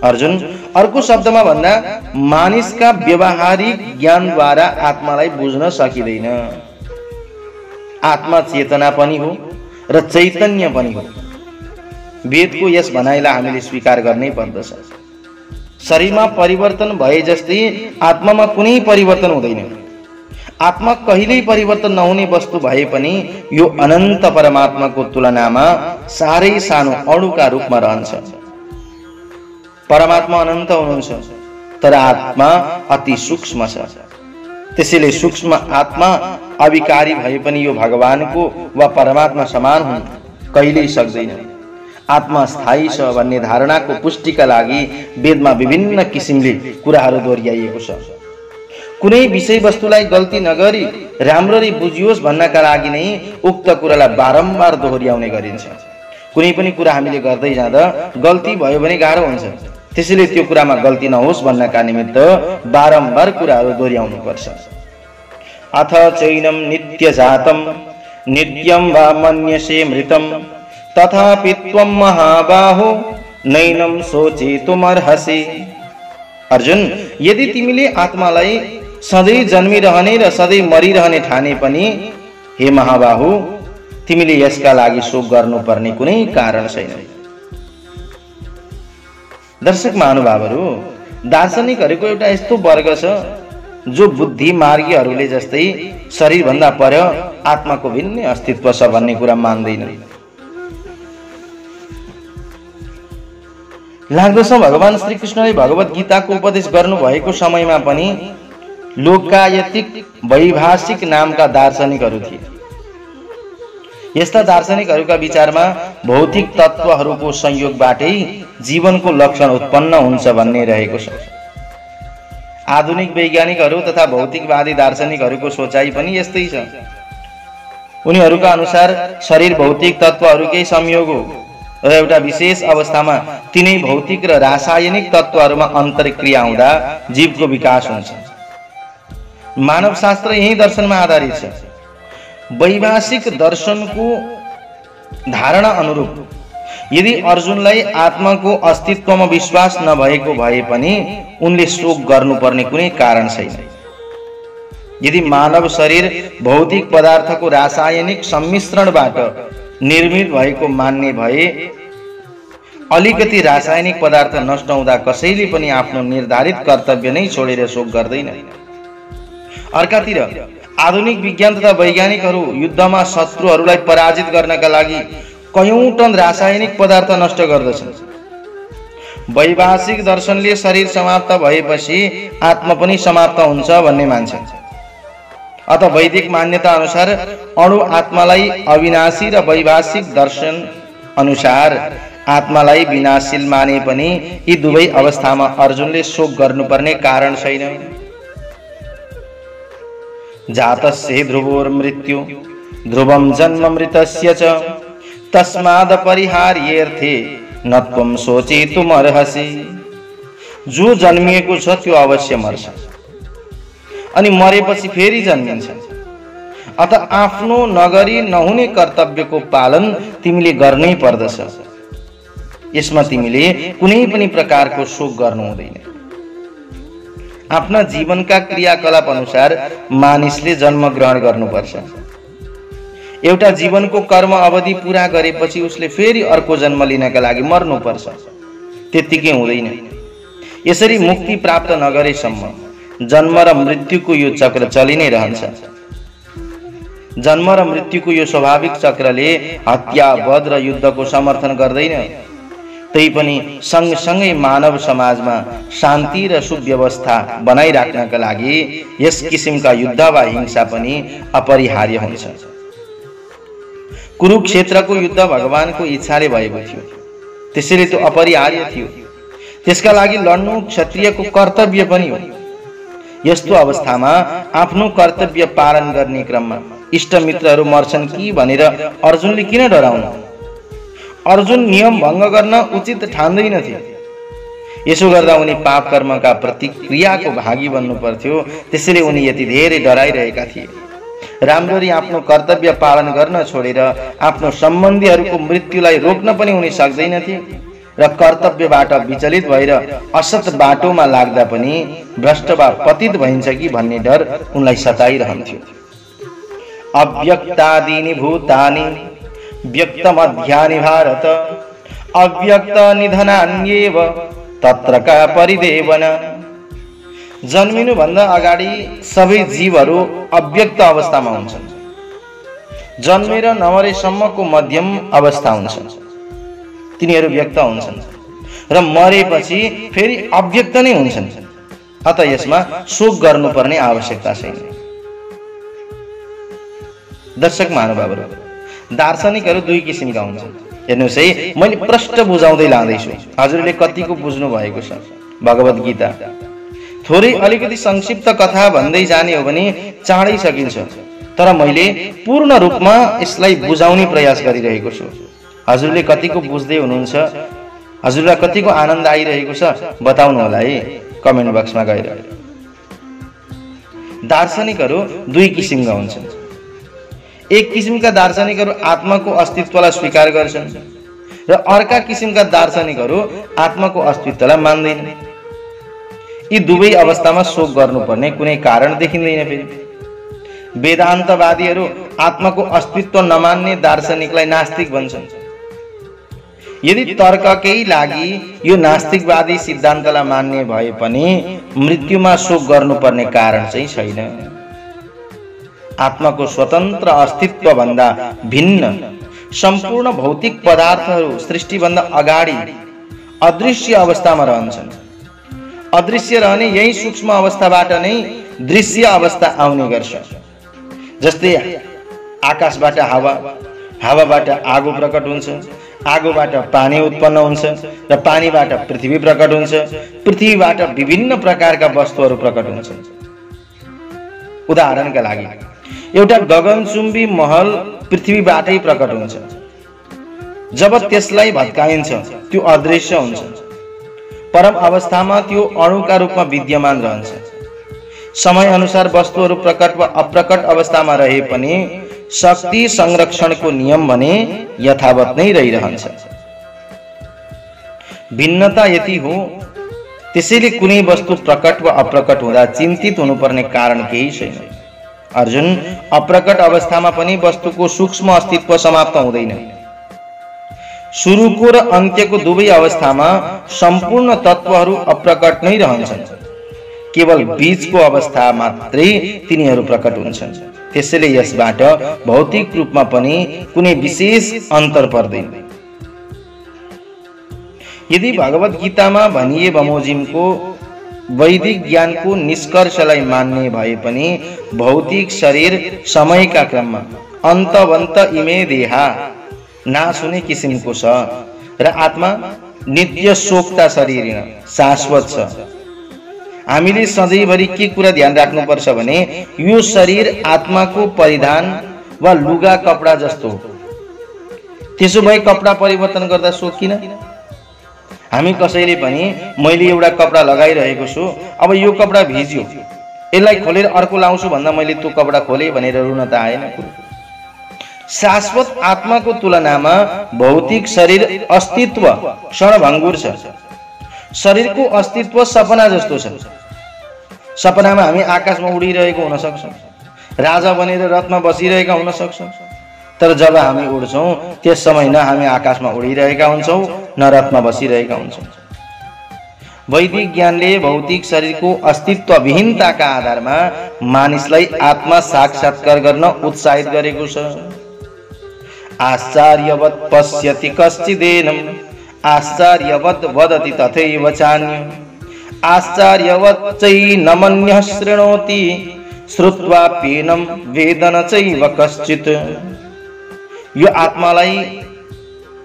अर्जुन, अर्को शब्दमा भन्दा मानिसका व्यवहारिक ज्ञानद्वारा आत्मालाई बुझ्न सकिँदैन। आत्मा चेतना पनि हो र चैतन्य पनि हो। वेदको यस भनाइलाई हामीले स्वीकार गर्नै पर्दछ। शरीरमा परिवर्तन भए जस्तै आत्मामा कुनै परिवर्तन हुँदैन। आत्मा कहिल्यै परिवर्तन नहुने वस्तु भए पनि यो अनन्त परमात्माको तुलनामा साह्रै सानो अणुका रूपमा रहन्छ। परमात्मा अनन्त हुनुहुन्छ, तर आत्मा अति सूक्ष्म छ। त्यसैले सूक्ष्म आत्मा अविकारी भए पनि यो भगवानको वा परमात्मा समान हुन कहिल्यै सक्दैन। आत्मा स्थायी छ भन्ने धारणाको पुष्टिका लागि वेदमा विभिन्न किसिमले कुराहरू दोहोर्याइएको छ। कुनै विषयवस्तुलाई गल्ती नगरी राम्ररी बुझियोस् भन्नका लागि नै उक्त कुरालाई बारम्बार दोहोर्याउने गरिन्छ। कुनै पनि कुरा हामीले गर्दै जाँदा गल्ती भयो भने गाह्रो हुन्छ। त्यसैले त्यो कुरामा गल्ती नहोस् भन्नका निमित्त बारम्बार कुराहरू दोहोर्याउनु पर्छ। अथ चैनम नित्य जातम नित्यम वा मन्यसे मृतम तथापि त्वं महाबाहो नैनम सोचेतुमर्हसि। अर्जुन, यदि तिमीले आत्मालाई सधैँ जन्मिरहने र सधैँ मरिरहने ठाने पनि, हे महाबाहु, तिमीले यसका लागि शोक गर्नुपर्ने कुनै कारण छैन। दर्शक महानुभावहरू, दार्शनिकहरूको एउटा यस्तो वर्ग छ जो बुद्धि मार्गीहरूले जस्तै शरीरभन्दा पर आत्माको भिन्नै अस्तित्व छ भन्ने कुरा मान्दैन। लाग्दछ भगवान श्रीकृष्णले भगवत गीताको उपदेश गर्नुभएको समयमा पनि लोकायतिक वैभाषिक नामका दार्शनिकहरू थिए। यस्ता दार्शनिकहरूका विचारमा भौतिक तत्त्वहरूको संयोगबाटै जीवनको लक्षण उत्पन्न हुन्छ भन्ने रहेको छ। आधुनिक वैज्ञानिकहरू तथा भौतिकवादी दार्शनिकहरूको सोचाइ पनि यस्तै छ। उनीहरूका अनुसार शरीर भौतिक तत्त्वहरूकै संयोग हो र एउटा विशेष अवस्थामा तिनै भौतिक र रासायनिक तत्त्वहरूमा अन्तर्क्रिया हुँदा जीवको विकास हुन्छ। मानवशास्त्र यही दर्शनमा आधारित छ। वैभाषिक दर्शनको धारणा अनुरूप यदि अर्जुनलाई आत्माको अस्तित्वमा विश्वास नभएको भए पनि उनले शोक गर्नुपर्ने कुनै कारण छैन। यदि मानव शरीर भौतिक पदार्थको रासायनिक सम्मिश्रणबाट निर्मित भएको मान्ने भए अलिकति रासायनिक पदार्थ नष्ट हुँदा कसैले पनि आफ्नो निर्धारित कर्तव्य नै छोडेर शोक गर्दैन। अर्कातिर आधुनिक विज्ञान तथा वैज्ञानिकहरू युद्धमा शत्रुहरूलाई पराजित गर्नका लागि कयौं टन रासायनिक पदार्थ नष्ट गर्दछन्। वैभाषिक दर्शनले शरीर समाप्त भएपछि आत्मा पनि समाप्त हुन्छ भन्ने मान्छ। अत वैदिक मान्यता अनुसार अणु आत्मालाई अविनाशी र वैभाषिक दर्शन अनुसार आत्मालाई विनाशील माने पनि यी दुवै अवस्थामा अर्जुनले शोक गर्नुपर्ने कारण छैन। जातस्य ध्रुवोर्मृत्यु ध्रुवं जन्म मृतस्य च तस्माद् परिहार्येऽर्थे न त्वं शोचितुमर्हसि। जो जन्मिएको छ त्यो अवश्य मर्छ अनि मरेपछि फेरि जन्मिन्छ। अत आफ्नो नगरी नहुने कर्तव्यको पालन तिमीले गर्नै पर्दछ। यसमा तिमीले कुनै पनि प्रकारको शोक गर्नु हुँदैन। आफ्ना जीवनका क्रियाकलाप अनुसार मानिसले जन्म ग्रहण गर्नुपर्छ। एउटा जीवनको कर्म अवधि पूरा गरेपछि उसले फेरि अर्को जन्म लिनका लागि मर्नुपर्छ, त्यतिकै हुँदैन। यसरी मुक्ति प्राप्त नगरेसम्म जन्म र मृत्युको यो चक्र चलि नै रहन्छ। जन्म र मृत्युको यो स्वाभाविक चक्रले हत्या, वध र युद्धको समर्थन गर्दैन। तैपनि सँगसँगै मानव समाजमा शान्ति र सुव्यवस्था बनाइराख्नका लागि यस किसिमका युद्ध वा हिंसा पनि अपरिहार्य हुन्छ। कुरुक्षेत्रको युद्ध भगवानको इच्छाले भएको थियो, त्यसैले त्यो अपरिहार्य थियो। त्यसका लागि लड्नु क्षत्रियको कर्तव्य पनि हो। यस्तो अवस्थामा आफ्नो कर्तव्य पालन गर्ने क्रममा इष्टमित्रहरू मर्छन् कि भनेर अर्जुनले किन डराउनु? अर्जुन नियम भङ्ग गर्न उचित ठान्दैनथे। यसो गर्दा उनी पाप कर्मका प्रतिक्रियाको भागी बन्नु पर्थ्यो, त्यसैले उनी यति धेरै डराइरहेका थिए। राम्ररी आफ्नो कर्तव्य पालन गर्न छोडेर आफ्नो सम्बन्धीहरूको मृत्युलाई रोक्न पनि उनी सक्दैनथे र कर्तव्यबाट विचलित भएर असत बाटोमा लाग्दा पनि भ्रष्ट वा पतित भइन्छ कि भन्ने डर उनलाई सताइरहन्थ्यो। अव्यक्तादीनि भूतानि व्यक्तमध्यानि भारत अव्यक्त निधनान्येव तत्र का परिदेवन। जन्मिनु भन्दा अगाडि सबै जीवहरू अव्यक्त अवस्थामा हुन्छन्। जन्मेर नमरेसम्मको मध्यम अवस्था हुन्छ, तिनीहरू व्यक्त हुन्छन् र मरेपछि फेरि अव्यक्त नै हुन्छन्। अत यसमा शोक गर्नुपर्ने आवश्यकता छैन। दर्शक महानुभावहरू, दार्शनिकहरू दुई किसिमका हुन्छन्। हेर्नुहोस् है, मैले प्रष्ट बुझाउँदै लाँदैछु, हजुरले कतिको बुझ्नु भएको छ। भगवत गीता थोरै अलिकति संक्षिप्त कथा भन्दै जाने हो भने चाँडै सकिन्छ, तर मैले पूर्ण रूपमा यसलाई बुझाउने प्रयास गरिरहेको छु। हजुरले कतिको बुझ्दै हुनुहुन्छ, हजुरलाई कतिको आनन्द आइरहेको छ बताउनु होला है कमेन्ट बक्समा गएर। दार्शनिकहरू दुई किसिमका हुन्छन्। एक किसिमका दार्शनिकहरू आत्माको अस्तित्वलाई स्वीकार गर्छन् र अर्का किसिमका दार्शनिकहरू आत्माको अस्तित्वलाई मान्दैनन्। यी दुवै अवस्थामा शोक गर्नुपर्ने कुनै कारण देखिँदैन। फेरि वेदान्तवादीहरू आत्माको अस्तित्व नमान्ने दार्शनिकलाई नास्तिक भन्छन्। यदि तर्ककै लागि यो नास्तिकवादी सिद्धान्तलाई मान्ने भए पनि मृत्युमा शोक गर्नुपर्ने कारण चाहिँ छैन। आत्माको स्वतन्त्र अस्तित्व भन्दा भिन्न सम्पूर्ण भौतिक पदार्थहरू सृष्टिभन्दा अगाडि अदृश्य अवस्थामा रहन्छन्। अदृश्य रहने यही सूक्ष्म अवस्थाबाट नै दृश्य अवस्था आउने गर्छ। जस्तै आकाशबाट हावा, हावाबाट आगो प्रकट हुन्छ, आगोबाट पानी उत्पन्न हुन्छ र पानीबाट पृथ्वी प्रकट हुन्छ, पृथ्वीबाट विभिन्न प्रकारका वस्तुहरू प्रकट हुन्छन्। उदाहरणका लागि एउटा गगनचुम्बी महल पृथ्वीबाटै प्रकट हुन्छ। जब त्यसलाई भत्काइन्छ त्यो अदृश्य हुन्छ। परम अवस्थामा त्यो अणुका रूपमा विद्यमान रहन्छ। समय अनुसार वस्तुहरू प्रकट वा अप्रकट अवस्थामा रहे पनि शक्ति संरक्षणको नियम भने यथावत नै रहिरहन्छ। भिन्नता यति हो, त्यसैले कुनै वस्तु प्रकट वा अप्रकट हुँदा चिन्तित हुनुपर्ने कारण केही छैन। अर्जुन, अप्रकट अवस्थामा पनि वस्तुको सूक्ष्म अस्तित्व समाप्त हुँदैन। सुरुको र अन्त्यको दुवै अवस्थामा सम्पूर्ण तत्त्वहरू अप्रकट नै रहन्छन्। केवल बीचको अवस्था मात्रै तिनीहरू प्रकट हुन्छन्। त्यसैले यसबाट भौतिक रूपमा पनि कुनै विशेष अन्तर पर्दैन। यदि भगवत गीतामा भनिए बमोजिमको वैदिक ज्ञानको निष्कर्षलाई मान्ने भए पनि भौतिक शरीर समयका क्रममा अन्तवन्त इमे देहा नाश हुने किसिमको छ र आत्मा नित्य शोक्ता शरीर शाश्वत छ। हामीले सधैँभरि के कुरा ध्यान राख्नुपर्छ भने यो शरीर आत्माको परिधान वा लुगा कपडा जस्तो हो। त्यसो भए कपडा परिवर्तन गर्दा शोक किन? हामी कसैले पनि मैले एउटा कपडा लगाइरहेको छु, अब यो कपडा भिज्यो, यसलाई खोलेर अर्को लाउँछु भन्दा मैले त्यो कपडा खोले भनेर रुन त आएन। शाश्वत आत्माको तुलनामा भौतिक शरीर अस्तित्व क्षणभङ्गुर छ। शरीरको अस्तित्व सपना जस्तो छ। सपनामा हामी आकाशमा उडिरहेको हुन सक्छौँ, राजा बनेर रथमा बसिरहेका हुन सक्छौँ, तर जब हामी उड्छौँ त्यस समय न हामी आकाशमा उडिरहेका हुन्छौँ न रथमा बसिरहेका हुन्छौँ। वैदिक ज्ञानले भौतिक शरीरको अस्तित्व विहीनताका आधारमा मानिसलाई आत्मा साक्षात्कार गर्न उत्साहित गरेको छ। आश्चर्यवत् पश्यति कश्चिदेनम् आश्चर्यवत् वदति तथैव चान्यम् आश्चर्यवत् चैनमन्यः शृणोति श्रुत्वाप्येनं वेद न चैव कश्चित्। यो आत्मालाई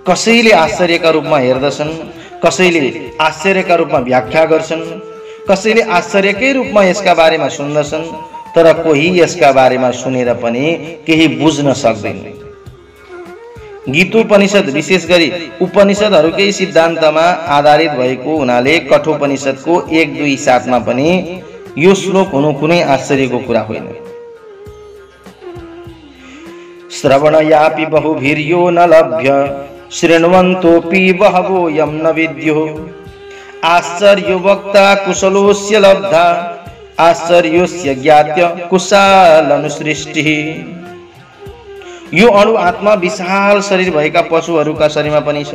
कसैले आश्चर्यका रूपमा हेर्दछन्, कसैले आश्चर्यका रूपमा व्याख्या गर्छन्, कसैले आश्चर्यकै रूपमा यसका बारेमा सुन्दछन्, तर कोही यसका बारेमा सुनेर पनि केही बुझ्न सक्दैन। गीतोपनिषद विशेष गरी उपनिषदहरूकै सिद्धान्तमा आधारित भएको हुनाले कठोपनिषदको 1, 2, 7 मा पनि यो श्लोक हुनु कुनै आश्चर्यको कुरा होइन। श्रवणयापि बहुभिर्यो न लभ्य शृण्वन्तोऽपि बहवो यं न विद्युः आश्चर्यो वक्ता कुशलोस्य लब्धा आश्चर्योस्य ज्ञात्य कुशालनुसृष्टिः। यो अणु आत्मा विशाल शरीर भएका पशुहरूका शरीरमा पनि छ,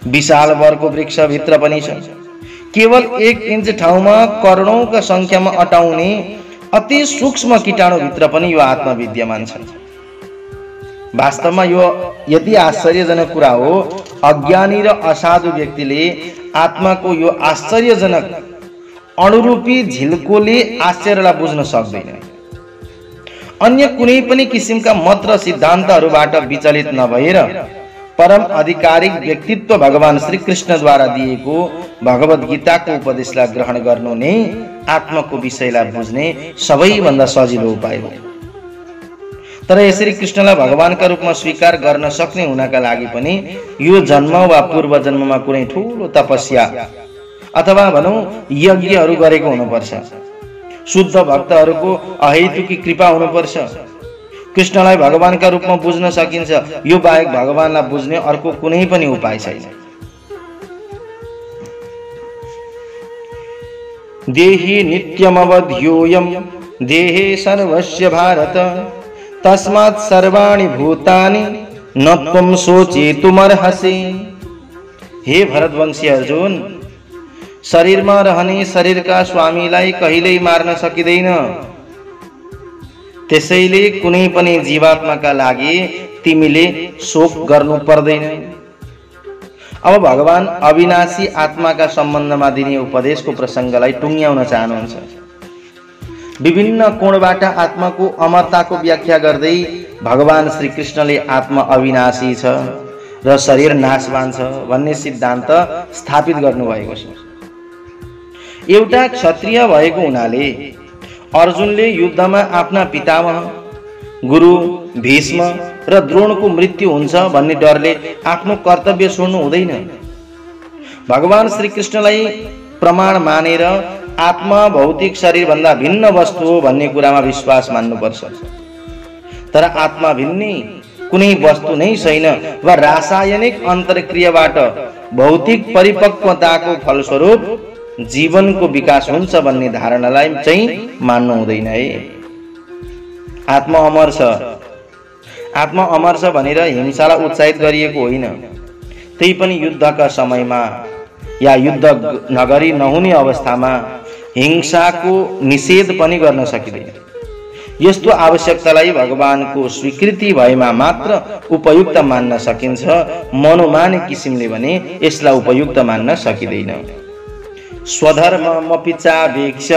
विशाल वरको वृक्षभित्र पनि छ। केवल 1 इन्च ठाउँमा करोडौंका संख्यामा अटाउने अति सूक्ष्म कीटाणुभित्र पनि यो आत्मा विद्यमान छ। वास्तवमा यो यति आश्चर्यजनक कुरा हो, अज्ञानी र असाधु व्यक्तिले आत्माको यो आश्चर्यजनक अणुरूपी झिल्कोले आश्चर्यलाई बुझ्न सक्दैन। अन्य कुनै पनि किसिमका मत र सिद्धान्तहरूबाट विचलित नभएर परम आधिकारिक व्यक्तित्व भगवान श्री कृष्णद्वारा दिएको भगवत गीताको उपदेशलाई ग्रहण गर्नु नै आत्माको विषयलाई बुझ्ने सबैभन्दा सजिलो उपाय हो। तर यसरी कृष्णलाई भगवानका रूपमा स्वीकार गर्न सक्ने हुनका लागि पनि यो जन्म वा पूर्व जन्ममा कुनै ठूलो तपस्या अथवा भनौं यज्ञहरू गरेको हुनुपर्छ। शुद्ध भक्तहरूको अहेतुकी कृपा हुनुपर्छ। कृष्णलाई भगवानका रूपमा बुझ्न सकिन्छ, यो बाहेक भगवानलाई बुझ्ने अर्को कुनै पनि उपाय छैन। देहि नित्यमवध्योऽयं देहे सर्वस्य भारत तस्मात् सर्वाणि भूतानि न त्वं शोचितुमर्हसि। हे भरतवंशी अर्जुन, शरीरमा रहने शरीरका स्वामीलाई कहिल्यै मार्न सकिँदैन, त्यसैले कुनै पनि जीवात्माका लागि तिमीले शोक गर्नु पर्दैन। अब भगवान अविनाशी आत्माका सम्बन्धमा दिने उपदेशको प्रसङ्गलाई टुङ्ग्याउन चाहनुहुन्छ। विभिन्न कोणबाट आत्माको अमरताको व्याख्या गर्दै भगवान श्री कृष्णले आत्मा अविनाशी छ र शरीर नाशवान छ भन्ने सिद्धान्त स्थापित गर्नुभएको छ। एउटा क्षत्रिय भएको हुनाले अर्जुनले युद्धमा आफ्ना पितामह गुरु भीष्म र द्रोणको मृत्यु हुन्छ भन्ने डरले आफ्नो कर्तव्य छोड्नु हुँदैन। भगवान श्री कृष्णलाई प्रमाण मानेर आत्मा भौतिक शरीर भन्दा भिन्न वस्तु हो भन्ने कुरामा विश्वास मान्नुपर्छ। तर आत्मा भिन्नै कुनै वस्तु नै छैन वा रासायनिक अन्तर्क्रियाबाट भौतिक परिपक्वताको फलस्वरूप जीवनको विकास हुन्छ भन्ने धारणालाई चाहिँ मान्नु हुँदैन है। आत्मा अमर छ, आत्मा अमर छ भनेर हिंसालाई उत्साहित गरिएको होइन। त्यही पनि युद्धका समयमा या युद्ध नगरी नहुने अवस्थामा हिंसाको निषेध पनि गर्न सकिँदैन। यस्तो आवश्यकतालाई भगवानको स्वीकृति भएमा मात्र उपयुक्त मान्न सकिन्छ। मनोमानी किसिमले भने यसलाई उपयुक्त मान्न सकिँदैन। स्वधर्ममपि चावेक्ष्य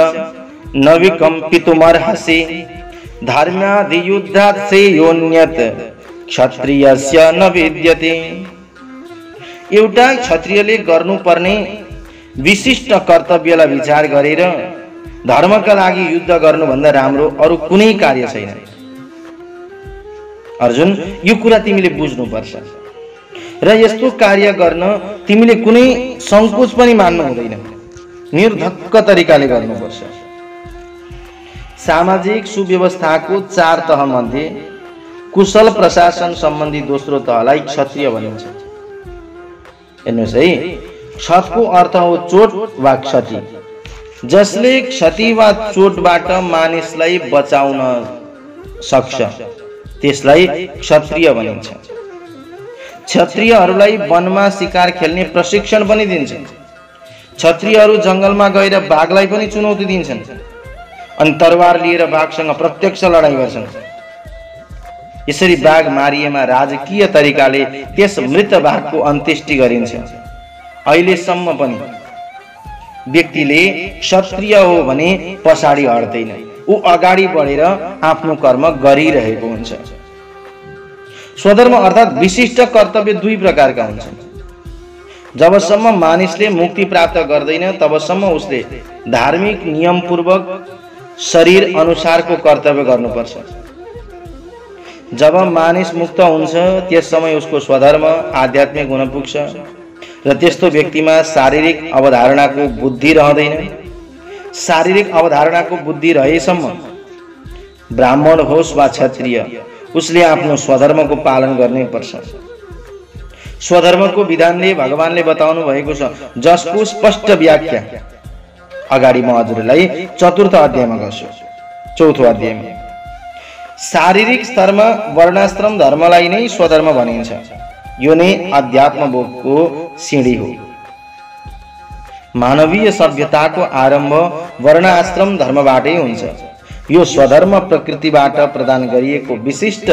न विकम्पितुमर्हसि धर्मादियुद्धात् श्रेयोन्यत् क्षत्रियस्य न विद्यते। एउटा क्षत्रियले गर्नुपर्ने विशिष्ट कर्तव्यलाई विचार गरेर धर्मका लागि युद्ध गर्नुभन्दा राम्रो अरू कुनै कार्य छैन। अर्जुन, यो कुरा तिमीले बुझ्नुपर्छ र यस्तो कार्य गर्न तिमीले कुनै संकोच पनि मान्नु हुँदैन, निर्धक्क तरिकाले गर्नुपर्छ। सामाजिक सुव्यवस्थाको 4 तह मध्ये कुशल प्रशासन सम्बन्धी दोस्रो तहलाई क्षत्रिय भनिन्छ। हेर्नुहोस् है, क्षतको अर्थ हो चोट वा क्षति। जसले क्षति वा चोटबाट मानिसलाई बचाउन सक्छ त्यसलाई क्षत्रिय भनिन्छ। क्षत्रियहरूलाई वनमा शिकार खेल्ने प्रशिक्षण पनि दिन्छन्। क्षत्रियहरू जंगलमा गएर बाघलाई पनि चुनौती दिन्छन् अनि तरवार लिएर बाघसँग प्रत्यक्ष लडाईँ गर्छन्। यसरी बाघ मारिएमा राजकीय तरिकाले त्यस मृत बाघको अन्त्येष्टि गरिन्छ। अहिलेसम्म पनि व्यक्तिले क्षत्रिय हो भने पछाडि हट्दैन, ऊ अगाडि बढेर आफ्नो कर्म गरिरहेको हुन्छ। स्वधर्म अर्थात् विशिष्ट कर्तव्य दुई प्रकारका हुन्छन्। जबसम्म मानिसले मुक्ति प्राप्त गर्दैन तबसम्म उसले धार्मिक नियमपूर्वक शरीर अनुसारको कर्तव्य गर्नुपर्छ। जब मानिस मुक्त हुन्छ त्यस समय उसको स्वधर्म आध्यात्मिक हुन पुग्छ र त्यस्तो व्यक्तिमा शारीरिक अवधारणाको बुद्धि रहँदैन। शारीरिक अवधारणाको बुद्धि रहेसम्म ब्राह्मण होस् वा क्षत्रिय उसले आफ्नो स्वधर्मको पालन गर्नै पर्छ। स्वधर्मको विधानले भगवानले बताउनु भएको छ, जसको स्पष्ट व्याख्या अगाडि म हजुरलाई चतुर्थ अध्यायमा गर्छु। चौथो अध्यायमा शारीरिक स्तरमा वर्णाश्रम धर्मलाई नै स्वधर्म भनिन्छ। यो नै अध्यात्म बोधको सिँढी हो। मानवीय सभ्यताको आरम्भ वर्ण आश्रम धर्मबाटै हुन्छ। यो स्वधर्म प्रकृतिबाट प्रदान गरिएको विशिष्ट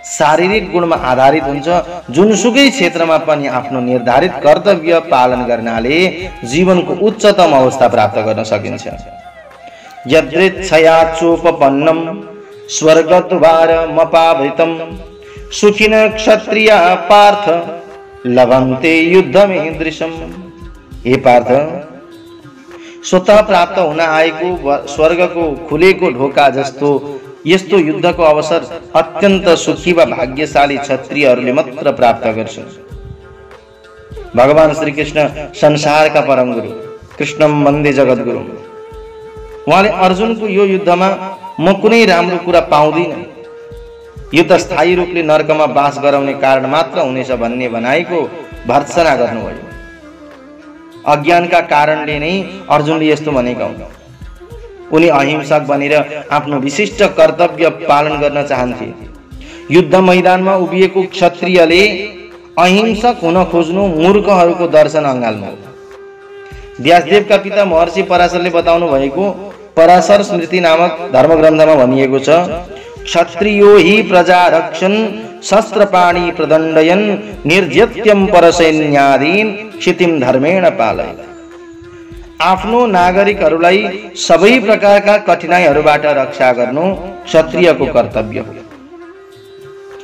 शारीरिक गुणमा आधारित हुन्छ, जुनसुकै क्षेत्रमा पनि आफ्नो निर्धारित कर्तव्य पालन गर्नाले जीवनको उच्चतम अवस्था प्राप्त गर्न सकिन्छ। यदृच्छया चोपपन्नम स्वर्गद्वारमपावृतम सुखिन क्षत्रिया पार्थ लभन्ते युद्धमीदृशम। हे पार्थ, स्वतः प्राप्त हुन आएको स्वर्गको खुलेको ढोका जस्तो यस्तो युद्धको अवसर अत्यन्त सुखी वा भाग्यशाली क्षत्रियहरूले मात्र प्राप्त गर्छन्। भगवान श्री कृष्ण संसारका परम गुरु, कृष्णम वन्दे जगद्गुरु, उहाँले अर्जुनको यो युद्धमा म कुनै राम्रो कुरा पाउँदिन, यो त स्थायी रूपले नरकमा बास गराउने कारण मात्र हुनेछ भन्ने भनाइको भर्त्सना गर्नुभयो। अज्ञानका कारणले नै अर्जुनले यस्तो भनेका हुन्। उनी अहिंसक बनेर आफ्नो विशिष्ट कर्तव्य पालन गर्न चाहन्थे। युद्ध मैदानमा उभिएको क्षत्रियले अहिंसक हुन खोज्नु मूर्खहरूको दर्शन अँगाल्नु हो। व्यासदेवका पिता महर्षि पराशरले बताउनु भएको पराशर स्मृति नामक धर्मग्रन्थमा भनिएको छ, क्षत्रियो हि प्रजा रक्षन् शस्त्रपाणी प्रदण्डयन् निर्जत्यम परसैन्यादीन क्षितिम धर्मेण पालयन्। आफ्नो नागरिकहरूलाई सबै प्रकारका कठिनाइहरूबाट रक्षा गर्नु क्षत्रियको कर्तव्य हो।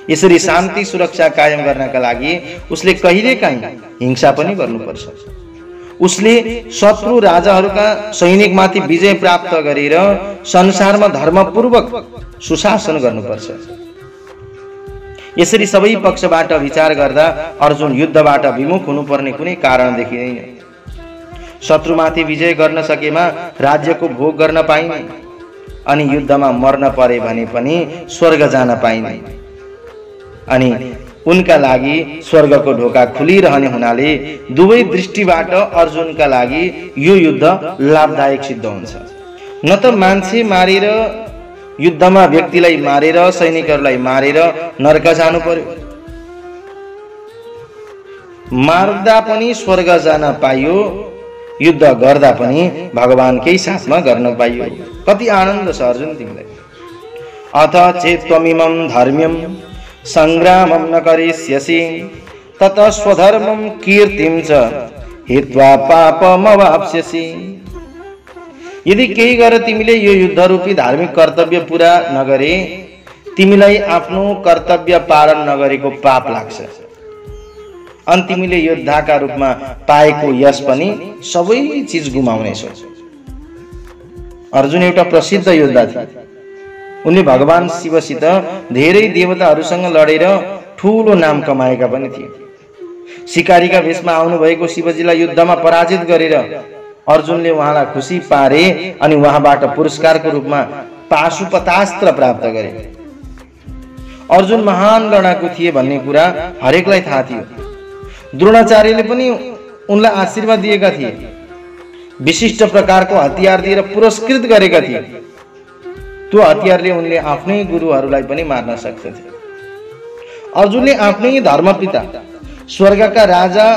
यसरी शान्ति सुरक्षा कायम गर्नका लागि उसले कहिलेकाहीँ हिंसा पनि गर्नुपर्छ। उसले शत्रु राजाहरूका सैनिकमाथि विजय प्राप्त गरेर संसारमा धर्मपूर्वक सुशासन गर्नुपर्छ। यसरी सबै पक्षबाट विचार गर्दा अर्जुन युद्धबाट विमुख हुनुपर्ने कुनै कारण देखिँदैन। शत्रुमाथि विजय गर्न सकेमा राज्यको भोग गर्न पाइने, अनि युद्धमा मर्न परे भने पनि स्वर्ग जान पाइने, अनि उनका लागि स्वर्गको ढोका खुलिरहने हुनाले दुवै दृष्टिबाट अर्जुनका लागि यो युद्ध लाभदायक सिद्ध हुन्छ। न त मान्छे मारेर युद्धमा व्यक्तिलाई मारेर सैनिकहरूलाई मारेर नरक जानु पर्यो, मार्दा पनि स्वर्ग जान पाइयो, युद्ध गर्दा पनि भगवानकै साथमा गर्न पाइयो। कति आनन्द छ अर्जुन तिमीलाई। अथ चेत्त्वमिमं धर्म्यं संग्रामं न करिष्यसि तत स्वधर्मं कीर्तिं च हित्वा पापमवाप्स्यसि। यदि केही गरेर तिमीले यो युद्ध रूपी धार्मिक कर्तव्य पूरा नगरे तिमीलाई आफ्नो कर्तव्य पालन नगरेको पाप लाग्छ, अनि तिमीले योद्धाका रूपमा पाएको यश पनि सबै चीज गुमाउनेछौ। अर्जुन एउटा प्रसिद्ध योद्धा थिए। उनले भगवान शिवसित धेरै देवताहरूसँग लडेर ठूलो नाम कमाएका पनि थिए। शिकारीका भेषमा आउनुभएको शिवजीलाई युद्धमा पराजित गरेर अर्जुनले उहाँलाई खुसी पारे अनि उहाँबाट पुरस्कारको रूपमा पाशुपतास्त्र प्राप्त गरे। अर्जुन महान लडाकु थिए भन्ने कुरा हरेकलाई थाहा थियो। द्रोणाचार्यले पनि उनलाई आशीर्वाद दिएका थिए, विशिष्ट प्रकारको हतियार दिएर पुरस्कृत गरेका थिए। त्यो हतियारले उनले आफ्नै गुरुहरूलाई पनि मार्न सक्थे। अर्जुनले आफ्नै धर्मपिता स्वर्गका राजा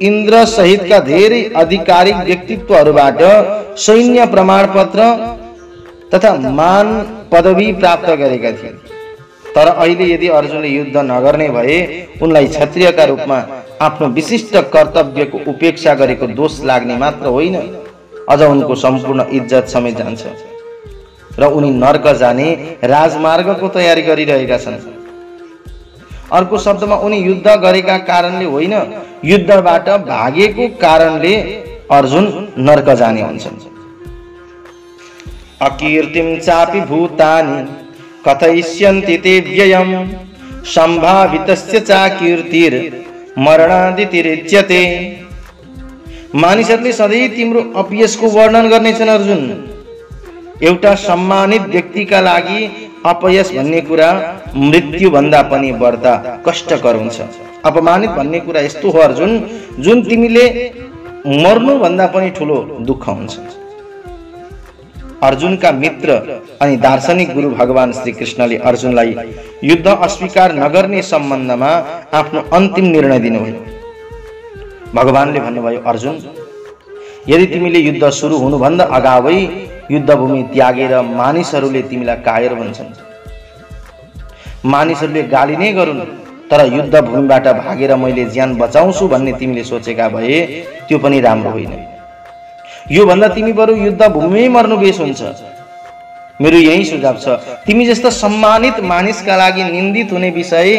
इन्द्र सहितका धेरै आधिकारिक व्यक्तित्वहरूबाट सैन्य प्रमाणपत्र तथा मान पदवी प्राप्त गरेका थिए। तर अहिले यदि अर्जुनले युद्ध नगर्ने भए उनलाई क्षत्रियका रूपमा आफ्नो विशिष्ट कर्तव्यको उपेक्षा गरेको दोष लाग्ने मात्र होइन, अझ उनको सम्पूर्ण इज्जत समेत जान्छ र उनी नरक जाने राजमार्गको तयारी गरिरहेका छन्। अर्को शब्दमा उनी युद्ध गरेका कारणले होइन, युद्धबाट भागेको कारणले अर्जुन नर्क जाने हुन्छन्। अकीर्तिम चापि भूतानि कथयिष्यन्ति ते व्ययम् सम्भावितस्य चाकीर्तिर मरणादितिरिच्यते। मानिसहरूले सधैँ तिम्रो अपयशको वर्णन गर्नेछन् अर्जुन। एउटा सम्मानित व्यक्तिका लागि अपयश भन्ने कुरा मृत्यु भन्दा पनि बढ्ता कष्टकर हुन्छ। अपमानित भन्ने कुरा यस्तो हो अर्जुन, जुन तिमीले मर्नु भन्दा पनि ठुलो दुःख हुन्छ। अर्जुनका मित्र अनि दार्शनिक गुरु भगवान श्री कृष्णले अर्जुनलाई युद्ध अस्वीकार नगर्ने सम्बन्धमा आफ्नो अन्तिम निर्णय दिनुभयो। भगवानले भन्नुभयो, अर्जुन, यदि तिमीले युद्ध सुरु हुनुभन्दा अगावै युद्धभूमि त्यागेर मानिसहरूले तिमीलाई कायर भन्छन्, मानिसहरूले गाली नै गरून्, तर युद्धभूमिबाट भागेर मैले ज्यान बचाउँछु भन्ने तिमीले सोचेका भए त्यो पनि राम्रो होइन। यो भन्दा तिमी बरु युद्धभूमिमै मर्नु बेस हुन्छ। मेरो यही सुझाव छ, तिमी जस्ता सम्मानित मानिसका लागि निन्दित हुने विषय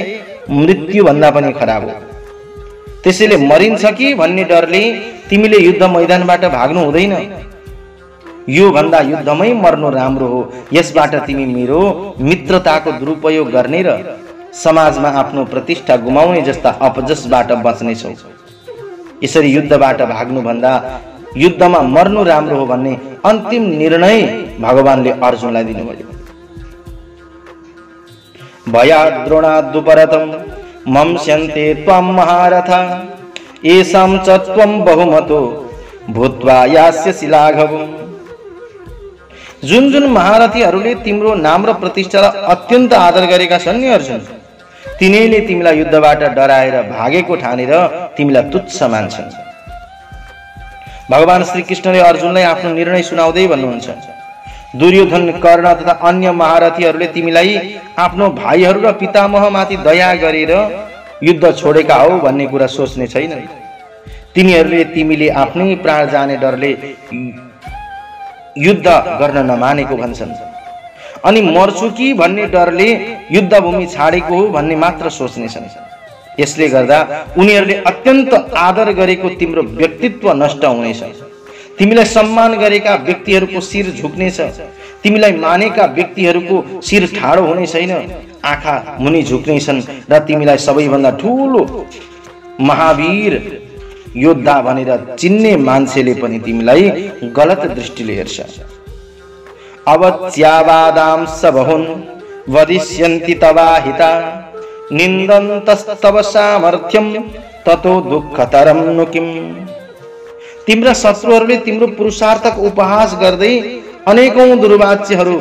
मृत्यु भन्दा पनि खराब हो। त्यसैले मरिन्छ कि भन्ने डरले तिमीले युद्ध मैदानबाट भाग्नु हुँदैन। यो भन्दा युद्धमै मर्नु राम्रो हो। यसबाट तिमी मेरो मित्रताको दुरुपयोग गर्ने र समाजमा आफ्नो प्रतिष्ठा गुमाउने जस्ता अपजसबाट बच्नेछौ। यसरी युद्धबाट भाग्नु भन्दा युद्धमा मर्नु राम्रो हो भन्ने अन्तिम निर्णय भगवानले अर्जुनलाई दिनुभयो। भयाद्रोणाद्दुपरतं मंस्यन्ते त्वं महारथ येषां च त्वं बहुमतो भूत्वा यास्यसि लाघवम्। जुन जुन महारथीहरूले तिम्रो नाम र प्रतिष्ठालाई अत्यन्त आदर गरेका छन् नि अर्जुन, तिनीले तिमीलाई युद्धबाट डराएर भागेको ठानेर तिमीलाई तुच्छ मान्छन्। भगवान श्री कृष्णले अर्जुनलाई आफ्नो निर्णय सुनाउँदै भन्नुहुन्छ, दुर्योधन, कर्ण तथा अन्य महारथीहरूले तिमीलाई आफ्नो भाइहरू र पितामहमाथि दया गरेर युद्ध छोडेका हौ भन्ने कुरा सोच्ने छैन। तिनीहरूले तिमीले आफ्नै प्राण जाने डरले युद्ध गर्न नमानेको भन्छन् अनि मर्छु कि भन्ने डरले युद्धभूमि छाडेको हो भन्ने मात्र सोच्नेछन्। यसले गर्दा उनीहरूले अत्यन्त आदर गरेको तिम्रो व्यक्तित्व नष्ट हुनेछ। तिमीलाई सम्मान गरेका व्यक्तिहरूको शिर झुक्नेछ। तिमीलाई मानेका व्यक्तिहरूको शिर ठाडो हुने छैन, आँखा मुनि झुक्नेछन् र तिमीलाई सबैभन्दा ठुलो महावीर योद्धा भनेर चिन्ने मान्छेले पनि तिमीलाई गलत दृष्टिले हेर्छ। अवच्यावादांस बहुन् वदिष्यन्ति तवाहिता निन्दन्तस्तव सामर्थ्यं ततो दुःखतरं नु किम्। तिम्रा शत्रुहरूले तिम्रो पुरुषार्थक उपहास गर्दै अनेकौं दुर्वाच्यहरू,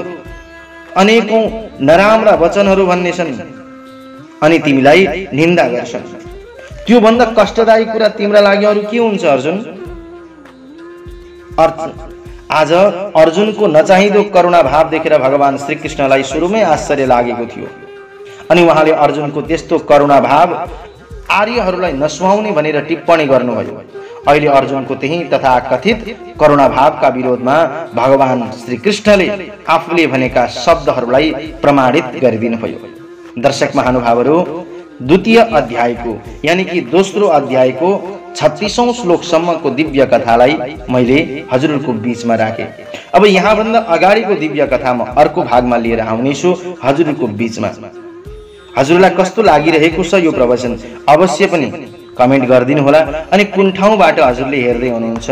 अनेकौं नराम्रा वचनहरू भन्नेछन् अनि तिमीलाई निन्दा गर्छन्। त्यो भन्दा कष्टदायी कुरा तिम्रा लागि अरू के हुन्छ अर्जुन? आज अर्जुनको नचाहिँदो करुणा भाव देखेर भगवान श्री कृष्णलाई सुरुमै आश्चर्य लागेको थियो अनि उहाँले अर्जुनको त्यस्तो करुणा भाव आर्यहरूलाई नसुहाउने भनेर टिप्पणी गर्नुभयो। अहिले अर्जुनको त्यही तथाकथित करुणा भावका विरोधमा भगवान श्री कृष्णले आफूले भनेका शब्दहरूलाई प्रमाणित गरिदिनुभयो। दर्शक महानुभावहरू, द्वितीय अध्यायको यानी कि दोस्रो अध्यायको 36औं श्लोकसम्मको दिव्य कथालाई मैले हजुरहरूको बीचमा राखे। अब यहाँभन्दा अगाडिको दिव्य कथा म अर्को भागमा लिएर आउनेछु हजुरहरूको बीचमा। हजुरलाई कस्तो लागिरहेको छ यो प्रवचन अवश्य पनि कमेन्ट गरिदिनु होला। अनि कुन ठाउँबाट हजुरले हेर्दै हुनुहुन्छ,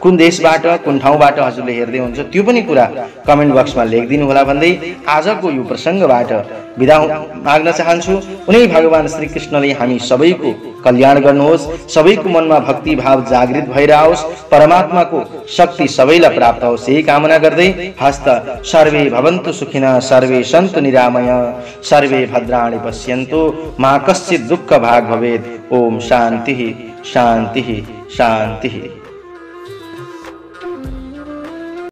कुन देशबाट, कुन ठाउँबाट हजुरले हेर्दै हुनुहुन्छ त्यो पनि कुरा कमेन्ट बक्समा लेखिदिनु होला भन्दै आजको यो प्रसङ्गबाट बिदा माग्न चाहन्छु। उनी भगवान श्री कृष्णले हामी सबैको कल्याण गर्नुहोस्, सबैको मनमा भक्ति भाव जागृत भएर आओस्, परमात्माको शक्ति सबैलाई प्राप्त होस् यही कामना गर्दै हस्त सर्वे भवन्तु सुखिनः, सर्वे सन्तु निरामय, सर्वे भद्राणि पश्यन्तु, मा कश्चित् दुःख भाग् भवेत्। ओम शान्तिः शान्तिः शान्तिः।